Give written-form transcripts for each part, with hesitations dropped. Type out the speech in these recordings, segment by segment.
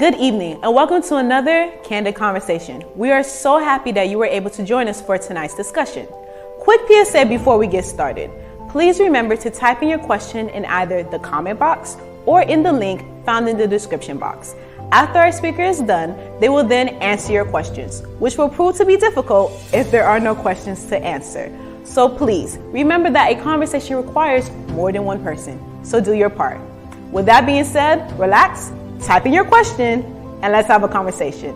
Good evening and welcome to another Candid conversation. We are so happy that you were able to join us for tonight's discussion. Quick PSA before we get started. Please remember to type in your question in either the comment box or in the link found in the description box. After our speaker is done, they will then answer your questions, which will prove to be difficult if there are no questions to answer. So please remember that a conversation requires more than one person, so do your part. With that being said, relax, type in your question, and let's have a conversation.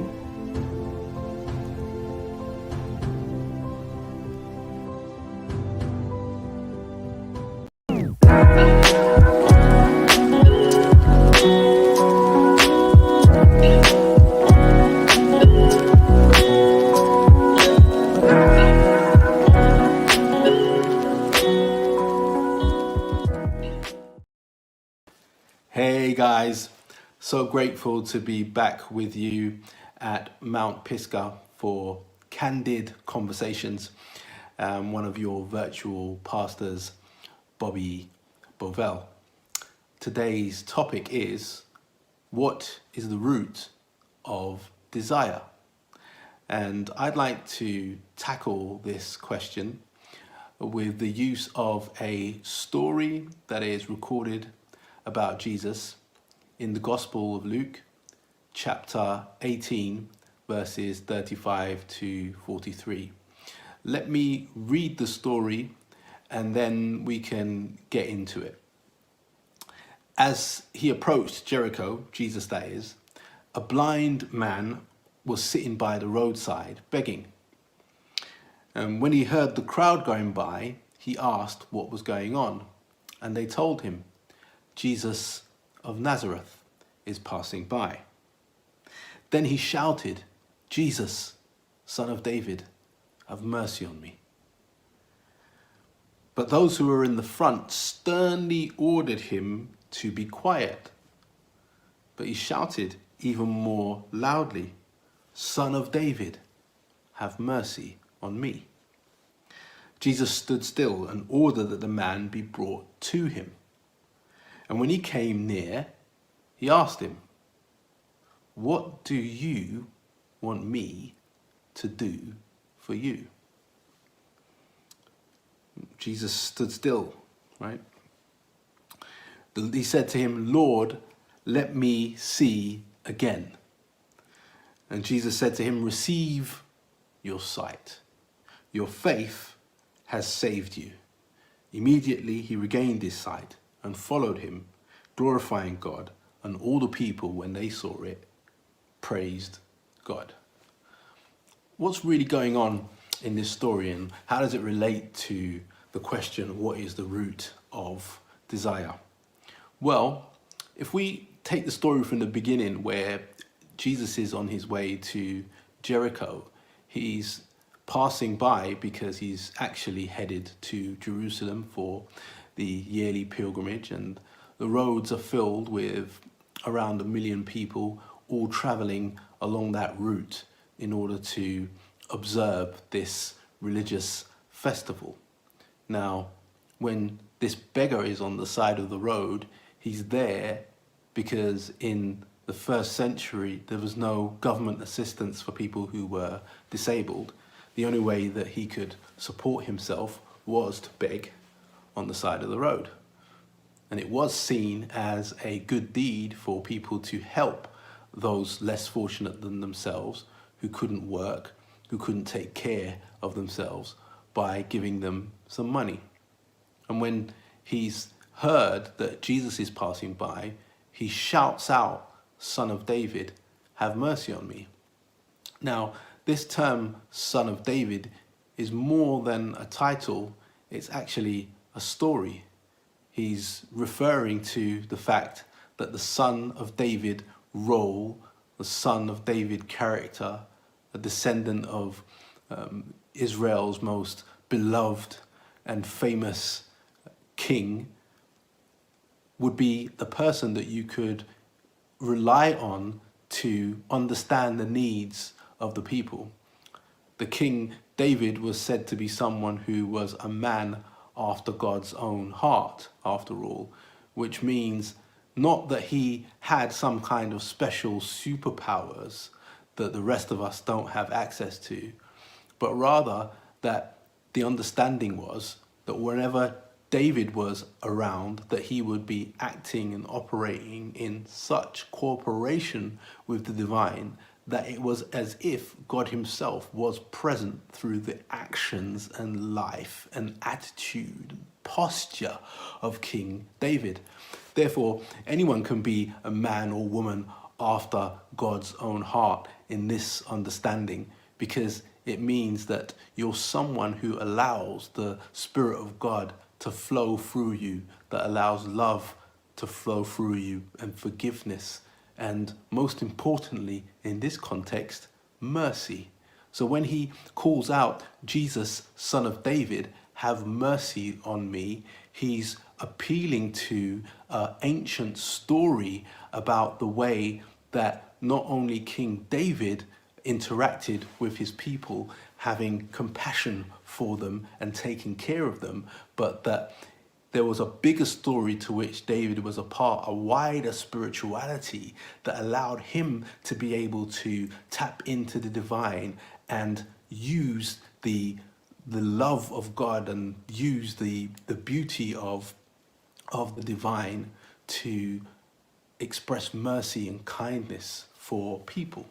Hey guys, so grateful to be back with you at Mount Pisgah for Candid Conversations. One of your virtual pastors, Bovell. Today's topic is, what is the root of desire? And I'd like to tackle this question with the use of a story that is recorded about Jesus in the Gospel of Luke, chapter 18, verses 35 to 43. Let me read the story and then we can get into it. As he approached Jericho, Jesus that is, a blind man was sitting by the roadside begging. And when he heard the crowd going by, he asked what was going on. And they told him, Jesus of Nazareth is passing by. Then he shouted, Jesus, Son of David, have mercy on me. But those who were in the front sternly ordered him to be quiet. But he shouted even more loudly, Son of David, have mercy on me. Jesus stood still and ordered that the man be brought to him. And when he came near, he asked him, what do you want me to do for you? Jesus stood still, right? He said to him, Lord, let me see again. And Jesus said to him, receive your sight. Your faith has saved you. Immediately he regained his sight and followed him, glorifying God, and all the people, when they saw it, praised God. What's really going on in this story, and how does it relate to the question, what is the root of desire? Well, if we take the story from the beginning where Jesus is on his way to Jericho, he's passing by because he's actually headed to Jerusalem for the yearly pilgrimage, and the roads are filled with around 1 million people all traveling along that route in order to observe this religious festival. Now, when this beggar is on the side of the road, he's there because in the first century there was no government assistance for people who were disabled. The only way that he could support himself was to beg on the side of the road. And it was seen as a good deed for people to help those less fortunate than themselves, who couldn't work, who couldn't take care of themselves, by giving them some money. And when he's heard that Jesus is passing by, he shouts out, Son of David, have mercy on me. Now, this term, Son of David, is more than a title, it's actually a story. He's referring to the fact that the Son of David role, the Son of David character, a descendant of Israel's most beloved and famous king, would be the person that you could rely on to understand the needs of the people. The King David was said to be someone who was a man after God's own heart, after all, which means Not that he had some kind of special superpowers that the rest of us don't have access to, but rather that the understanding was that whenever David was around, that he would be acting and operating in such cooperation with the divine that it was as if God himself was present through the actions and life and attitude, posture of King David. Therefore, anyone can be a man or woman after God's own heart in this understanding, because it means that you're someone who allows the Spirit of God to flow through you, that allows love to flow through you, and forgiveness, and most importantly in this context, mercy. So when he calls out Jesus, son of David, have mercy on me, he's appealing to an ancient story about the way that not only King David interacted with his people, having compassion for them and taking care of them, but that there was a bigger story to which David was a part, a wider spirituality that allowed him to be able to tap into the divine and use the love of God and use the beauty of the divine to express mercy and kindness for people.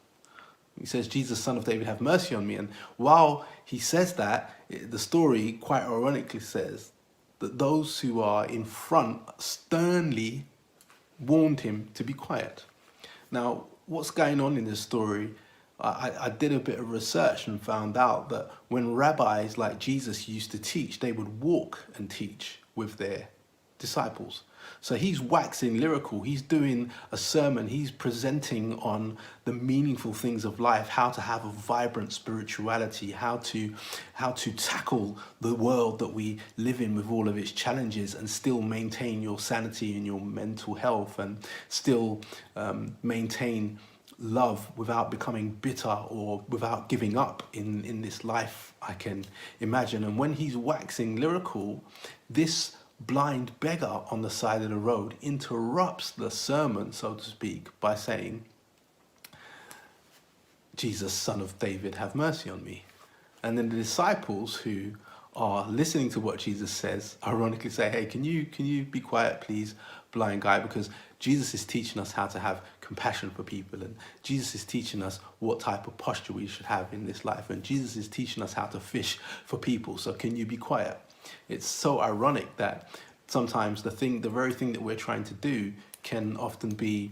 He says, Jesus, son of David, have mercy on me. And while he says that, the story quite ironically says that those who are in front sternly warned him to be quiet. Now, what's going on in this story? I did a bit of research and found out that when rabbis like Jesus used to teach, they would walk and teach with their disciples. So he's waxing lyrical, he's doing a sermon, he's presenting on the meaningful things of life, how to have a vibrant spirituality, how to tackle the world that we live in with all of its challenges and still maintain your sanity and your mental health, and still maintain love without becoming bitter or without giving up in this life, I can imagine. And when he's waxing lyrical, this blind beggar on the side of the road interrupts the sermon, so to speak, by saying, Jesus, son of David, have mercy on me. And then the disciples who are listening to what Jesus says ironically say, hey, can you be quiet, please, blind guy, because Jesus is teaching us how to have compassion for people, and Jesus is teaching us what type of posture we should have in this life, and Jesus is teaching us how to fish for people, so can you be quiet? It's so ironic that sometimes the very thing that we're trying to do can often be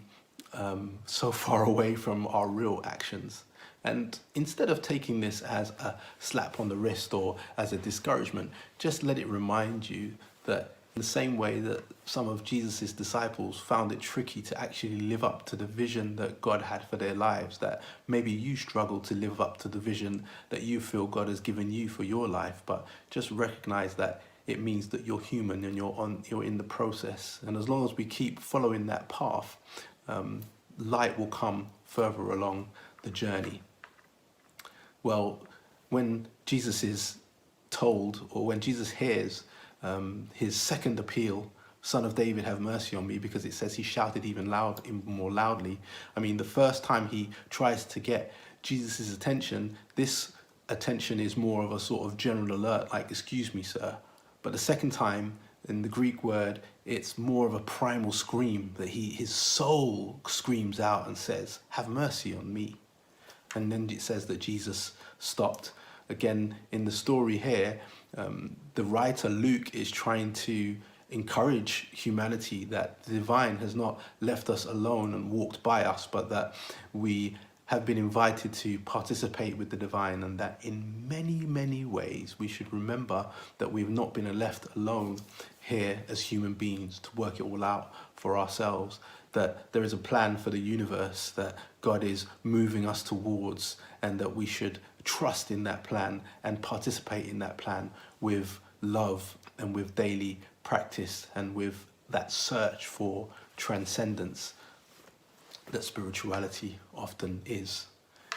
so far away from our real actions. And instead of taking this as a slap on the wrist or as a discouragement, just let it remind you that in the same way that some of Jesus's disciples found it tricky to actually live up to the vision that God had for their lives, that maybe you struggle to live up to the vision that you feel God has given you for your life, but just recognize that it means that you're human and you're in the process. And as long as we keep following that path, light will come further along the journey. Well, when Jesus is told, or when Jesus hears his second appeal, son of David, have mercy on me, because it says he shouted even more loudly. I mean, the first time he tries to get Jesus's attention, this attention is more of a sort of general alert, like, excuse me, sir. But the second time, in the Greek word, it's more of a primal scream that his soul screams out and says, have mercy on me. And then it says that Jesus stopped. Again, in the story here, the writer Luke is trying to encourage humanity that the divine has not left us alone and walked by us, but that we have been invited to participate with the divine, and that in many, many ways we should remember that we've not been left alone here as human beings to work it all out for ourselves, that there is a plan for the universe that God is moving us towards, and that we should trust in that plan and participate in that plan with love and with daily practice and with that search for transcendence that spirituality often is.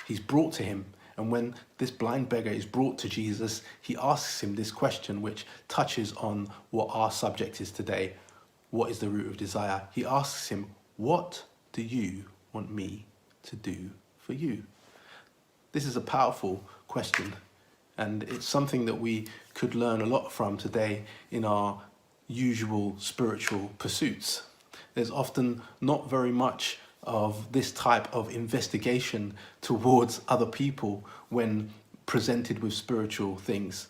He's brought to him, and when this blind beggar is brought to Jesus, he asks him this question which touches on what our subject is today. what is the root of desire? He asks him, what do you want me to do for you? This is a powerful question, and it's something that we could learn a lot from today in our usual spiritual pursuits. There's often not very much of this type of investigation towards other people when presented with spiritual things.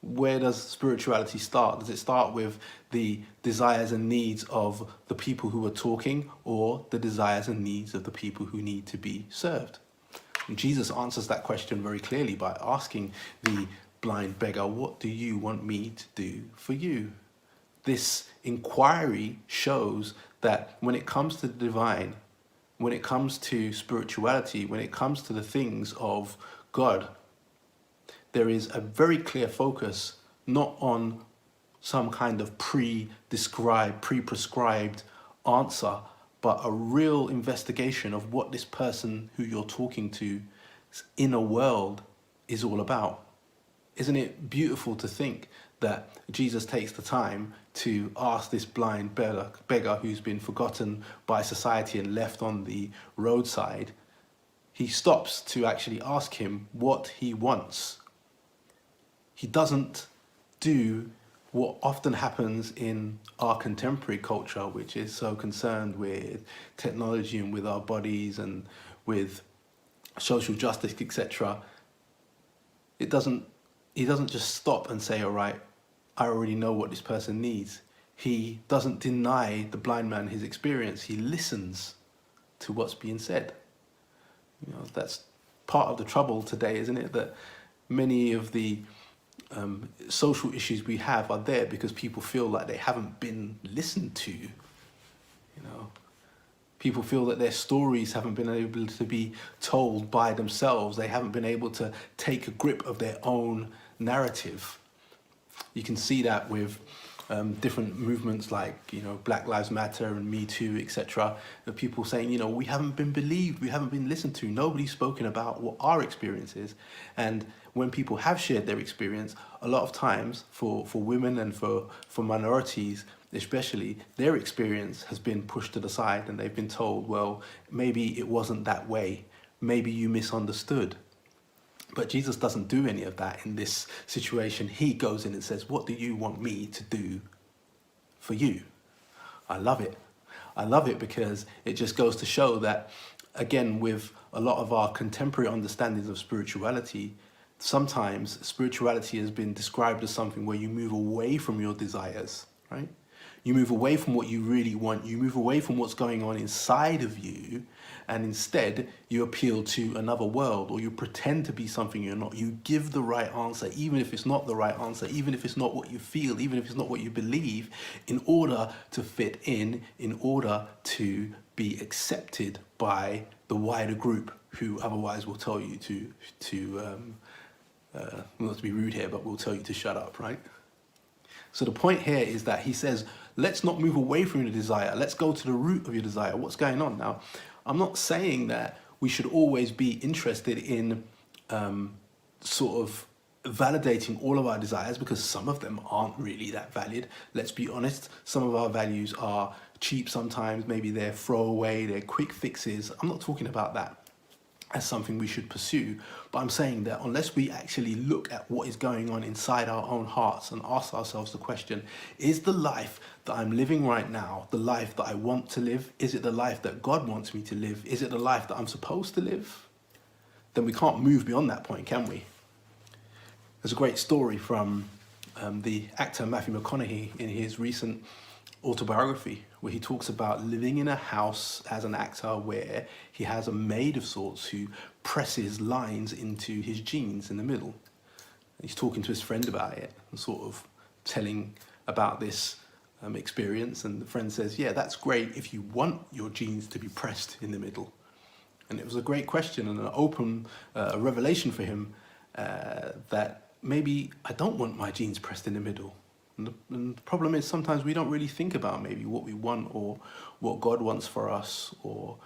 Where does spirituality start? Does it start with the desires and needs of the people who are talking, or the desires and needs of the people who need to be served? And Jesus answers that question very clearly by asking the blind beggar, what do you want me to do for you? This inquiry shows that when it comes to the divine, when it comes to spirituality, when it comes to the things of God, there is a very clear focus not on some kind of pre-prescribed answer, but a real investigation of what this person who you're talking to's inner world is all about. Isn't it beautiful to think that Jesus takes the time to ask this blind beggar who's been forgotten by society and left on the roadside? He stops to actually ask him what he wants. He doesn't do what often happens in our contemporary culture, which is so concerned with technology and with our bodies and with social justice, etc. He doesn't just stop and say, all right, I already know what this person needs. He doesn't deny the blind man his experience. He listens to what's being said. That's part of the trouble today, isn't it? That many of the social issues we have are there because people feel like they haven't been listened to. People feel that their stories haven't been able to be told by themselves. They haven't been able to take a grip of their own narrative. You can see that with different movements like, Black Lives Matter and Me Too, etc. Of people saying, we haven't been believed, we haven't been listened to, nobody's spoken about what our experience is. And when people have shared their experience, a lot of times for women and for minorities especially, their experience has been pushed to the side and they've been told, well, maybe it wasn't that way, maybe you misunderstood. But Jesus doesn't do any of that in this situation. He goes in and says, what do you want me to do for you? I love it. I love it because it just goes to show that, again, with a lot of our contemporary understandings of spirituality, sometimes spirituality has been described as something where you move away from your desires, right? You move away from what you really want. You move away from what's going on inside of you, and instead you appeal to another world, or you pretend to be something you're not. You give the right answer, even if it's not the right answer, even if it's not what you feel, even if it's not what you believe, in order to fit in order to be accepted by the wider group, who otherwise will tell you not to be rude here, but will tell you to shut up, right? So the point here is that he says, let's not move away from your desire. Let's go to the root of your desire. What's going on now? I'm not saying that we should always be interested in sort of validating all of our desires, because some of them aren't really that valid. Let's be honest. Some of our values are cheap sometimes. Maybe they're throwaway, they're quick fixes. I'm not talking about that as something we should pursue, but I'm saying that unless we actually look at what is going on inside our own hearts and ask ourselves the question, is the life that I'm living right now the life that I want to live? Is it the life that God wants me to live? Is it the life that I'm supposed to live? Then we can't move beyond that point, can we? There's a great story from the actor Matthew McConaughey in his recent autobiography, where he talks about living in a house as an actor where he has a maid of sorts who presses lines into his jeans in the middle. He's talking to his friend about it and sort of telling about this experience, and the friend says, yeah, that's great if you want your jeans to be pressed in the middle. And it was a great question and an open revelation for him that maybe I don't want my jeans pressed in the middle. And the problem is sometimes we don't really think about maybe what we want or what God wants for us, or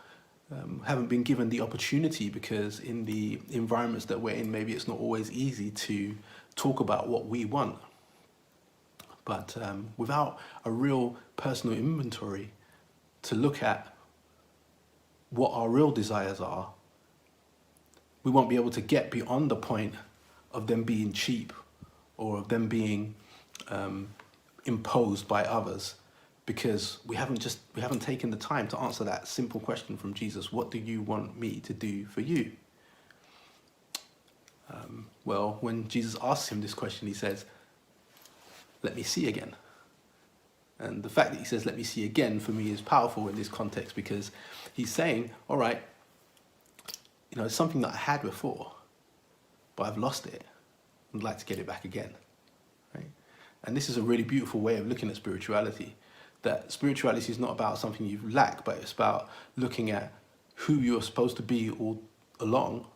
haven't been given the opportunity, because in the environments that we're in, maybe it's not always easy to talk about what we want. But without a real personal inventory to look at what our real desires are, we won't be able to get beyond the point of them being cheap or of them being imposed by others, because we haven't taken the time to answer that simple question from Jesus: what do you want me to do for you? Well, when Jesus asks him this question, he says, let me see again. And the fact that he says, let me see again, for me is powerful in this context, because he's saying, all right, it's something that I had before, but I've lost it. I'd like to get it back again. Right? And this is a really beautiful way of looking at spirituality, that spirituality is not about something you lack, but it's about looking at who you're supposed to be all along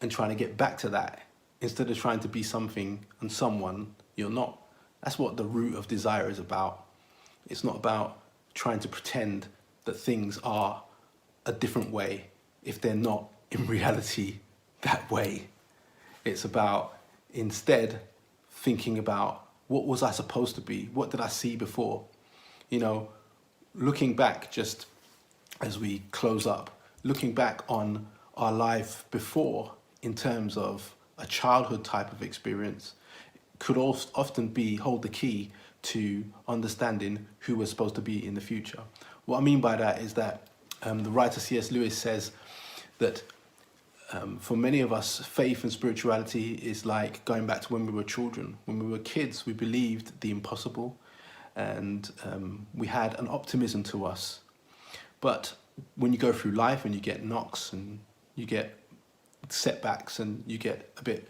and trying to get back to that, instead of trying to be something and someone you're not. That's what the root of desire is about. It's not about trying to pretend that things are a different way if they're not in reality that way. It's about instead thinking about, what was I supposed to be? What did I see before? Looking back, just as we close up, looking back on our life before in terms of a childhood type of experience could often hold the key to understanding who we're supposed to be in the future. What I mean by that is that the writer C.S. Lewis says that for many of us, faith and spirituality is like going back to when we were children. When we were kids, we believed the impossible, and we had an optimism to us. But when you go through life and you get knocks and you get setbacks and you get a bit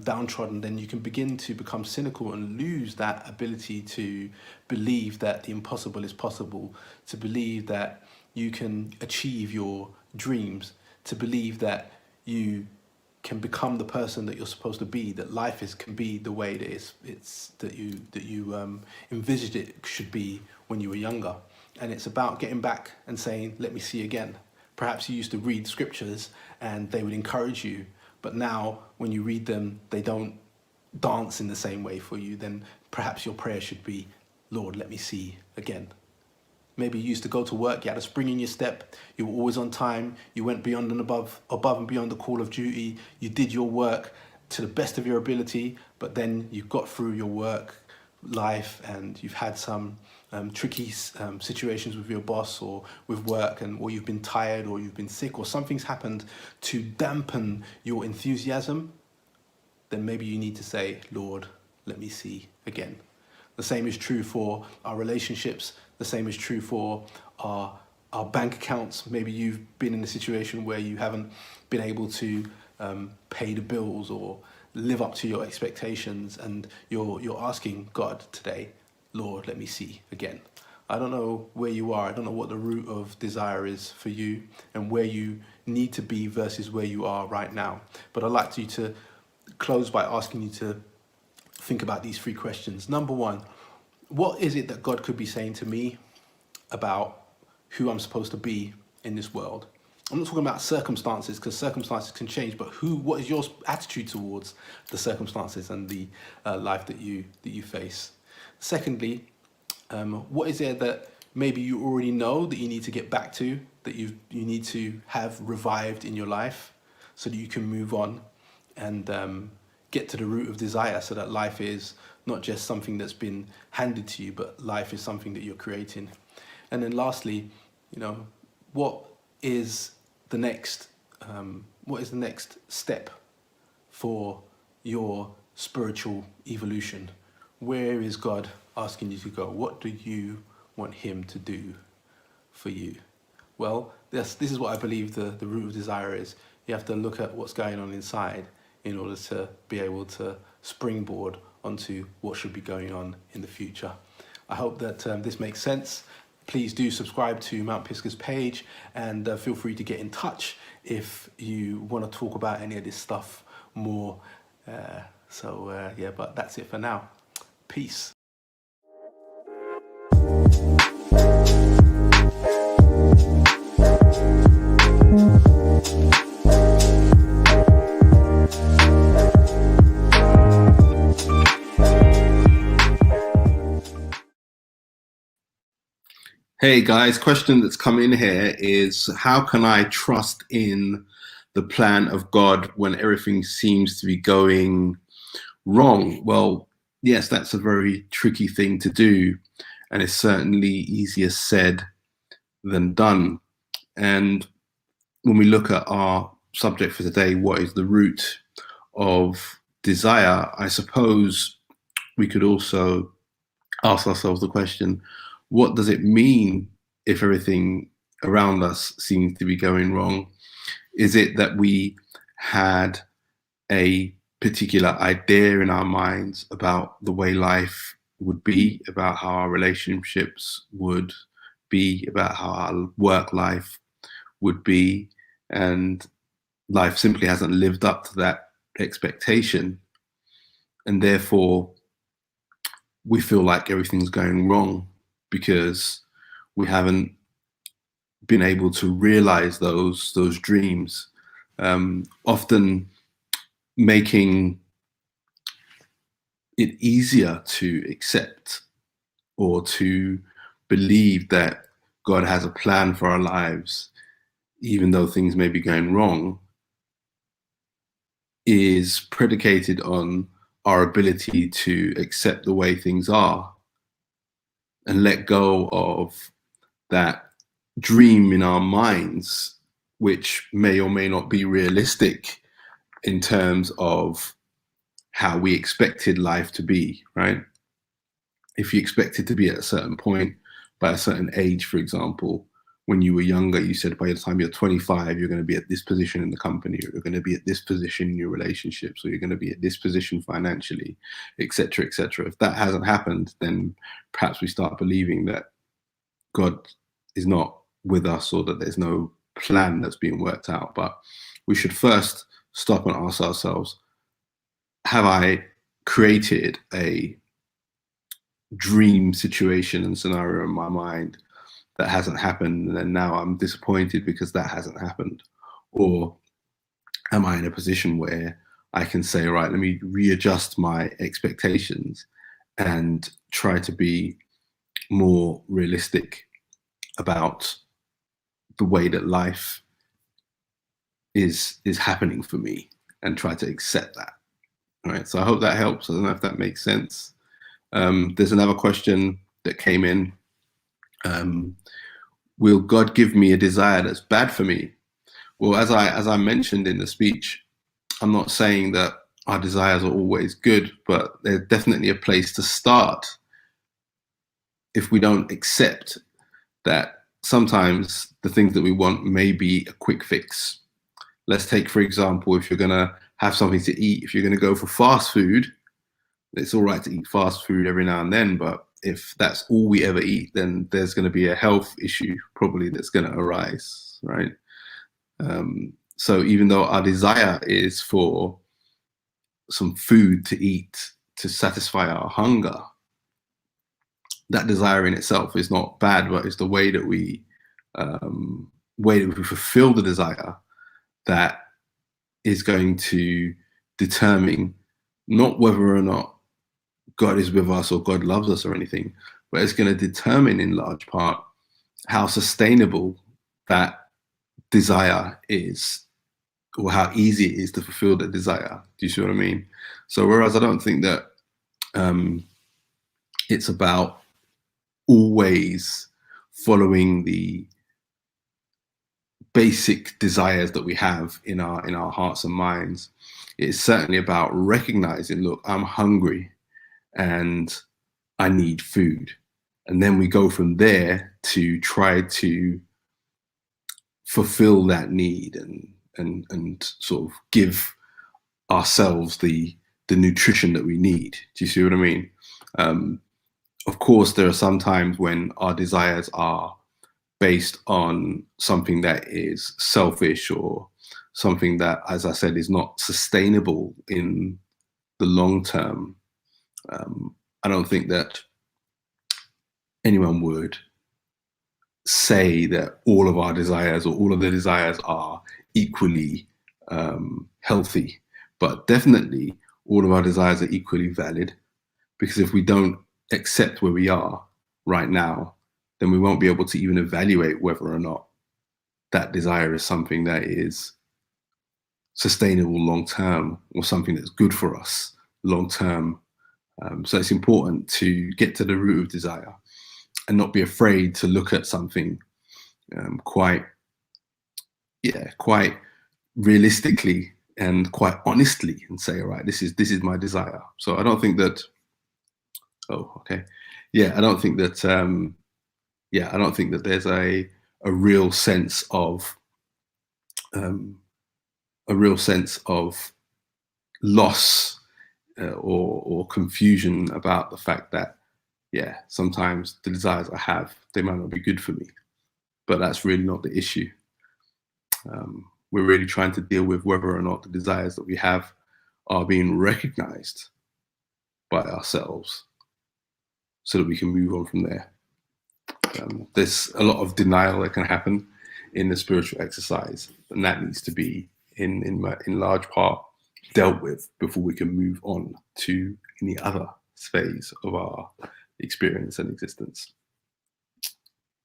downtrodden, then you can begin to become cynical and lose that ability to believe that the impossible is possible, to believe that you can achieve your dreams, to believe that you can become the person that you're supposed to be, that life can be the way that you envisaged it should be when you were younger. And it's about getting back and saying, let me see again. Perhaps you used to read scriptures and they would encourage you, but now when you read them, they don't dance in the same way for you. Then perhaps your prayer should be, Lord, let me see again. Maybe you used to go to work, you had a spring in your step, you were always on time, you went beyond and above and beyond the call of duty, you did your work to the best of your ability, but then you got through your work life and you've had some tricky situations with your boss or with work, or you've been tired or you've been sick or something's happened to dampen your enthusiasm, then maybe you need to say, Lord, let me see again. The same is true for our relationships. The same is true for our bank accounts. Maybe you've been in a situation where you haven't been able to pay the bills or live up to your expectations, and you're asking God today, Lord, let me see again. I don't know where you are. I don't know what the root of desire is for you and where you need to be versus where you are right now. But I'd like you to close by asking you to think about these 3 questions. Number 1, what is it that God could be saying to me about who I'm supposed to be in this world? I'm not talking about circumstances, because circumstances can change, but what is your attitude towards the circumstances and the life that you face? Secondly, what is there that maybe you already know that you need to get back to, that you need to have revived in your life so that you can move on and get to the root of desire, so that life is not just something that's been handed to you, but life is something that you're creating. And then lastly, what is the next step for your spiritual evolution? Where is God asking you to go? What do you want him to do for you? Well, this is what I believe the root of desire is. You have to look at what's going on inside in order to be able to springboard onto what should be going on in the future. I hope that this makes sense. Please do subscribe to Mount Pisgah's page, and feel free to get in touch if you want to talk about any of this stuff more. But that's it for now. Peace. Hey guys, question that's come in here is how can I trust in the plan of God when everything seems to be going wrong? Well, yes, that's a very tricky thing to do, and it's certainly easier said than done. And when we look at our subject for today, what is the root of desire? I suppose we could also ask ourselves the question, what does it mean if everything around us seems to be going wrong? Is it that we had a particular idea in our minds about the way life would be, about how our relationships would be, about how our work life would be, and life simply hasn't lived up to that expectation, and therefore we feel like everything's going wrong because we haven't been able to realize those dreams, often making it easier to accept or to believe that God has a plan for our lives, even though things may be going wrong, is predicated on our ability to accept the way things are and let go of that dream in our minds, which may or may not be realistic in terms of how we expected life to be, right? If you expected to be at a certain point by a certain age, for example, when you were younger, you said by the time you're 25, you're going to be at this position in the company, or you're going to be at this position in your relationships, or you're going to be at this position financially, etc., etc. If that hasn't happened, then perhaps we start believing that God is not with us or that there's no plan that's being worked out. But we should first stop and ask ourselves, have I created a dream situation and scenario in my mind that hasn't happened, and then now I'm disappointed because that hasn't happened? Or am I in a position where I can say, right, let me readjust my expectations and try to be more realistic about the way that life is happening for me, and try to accept that. All right, so I hope that helps. I don't know if that makes sense. There's another question that came in. Will God give me a desire that's bad for me? Well, as I mentioned in the speech, I'm not saying that our desires are always good, but they're definitely a place to start if we don't accept that sometimes the things that we want may be a quick fix. Let's take, for example, if you're going to have something to eat, if you're going to go for fast food, it's all right to eat fast food every now and then, but if that's all we ever eat, then there's going to be a health issue probably that's going to arise, right? So even though our desire is for some food to eat to satisfy our hunger, that desire in itself is not bad, but it's the way that we fulfill the desire that is going to determine not whether or not God is with us or God loves us or anything, but it's going to determine in large part how sustainable that desire is, or how easy it is to fulfill that desire. Do you see what I mean? So whereas I don't think that it's about always following the basic desires that we have in our hearts and minds, it's certainly about recognizing, look, I'm hungry and I need food. And then we go from there to try to fulfill that need and sort of give ourselves the nutrition that we need. Do you see what I mean? Of course, there are some times when our desires are based on something that is selfish or something that, as I said, is not sustainable in the long term. I don't think that anyone would say that all of our desires or all of the desires are equally healthy, but definitely all of our desires are equally valid, because if we don't accept where we are right now, then we won't be able to even evaluate whether or not that desire is something that is sustainable long term or something that's good for us long term. So it's important to get to the root of desire and not be afraid to look at something quite realistically and quite honestly and say, all right, this is my desire. So I don't think that, I don't think that there's a real sense of loss or confusion about the fact that, sometimes the desires I have, they might not be good for me, but that's really not the issue. We're really trying to deal with whether or not the desires that we have are being recognized by ourselves so that we can move on from there. There's a lot of denial that can happen in the spiritual exercise, and that needs to be in large part dealt with before we can move on to any other phase of our experience and existence.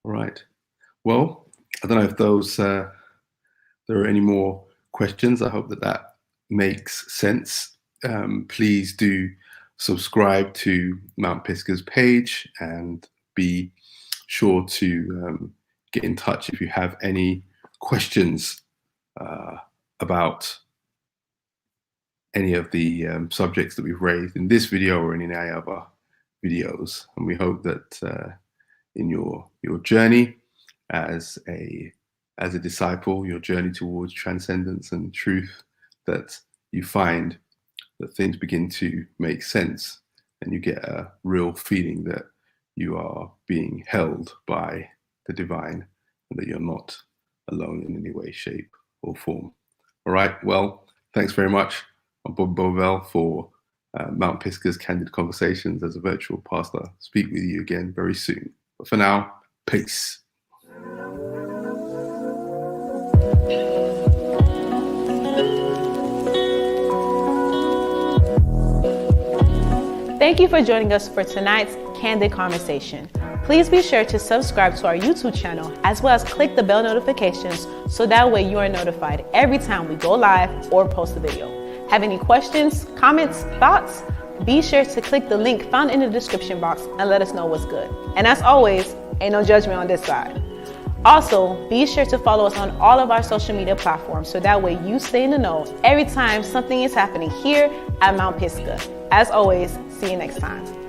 All right. Well, I don't know if there are any more questions. I hope that makes sense. Please do subscribe to Mount Pisgah's page and be sure to get in touch if you have any questions about any of the subjects that we've raised in this video or in any other videos. And we hope that in your journey as a disciple, your journey towards transcendence and truth, that you find that things begin to make sense and you get a real feeling that you are being held by the divine and that you're not alone in any way, shape or form. All right, well, thanks very much. I'm Bovell for Mount Pisgah's Candid Conversations as a virtual pastor. Speak with you again very soon. But for now, peace. Thank you for joining us for tonight's Candid Conversation. Please be sure to subscribe to our YouTube channel as well as click the bell notifications so that way you are notified every time we go live or post a video. Have any questions, comments, thoughts? Be sure to click the link found in the description box and let us know what's good. And as always, ain't no judgment on this side. Also, be sure to follow us on all of our social media platforms so that way you stay in the know every time something is happening here at Mount Pisgah. As always, see you next time.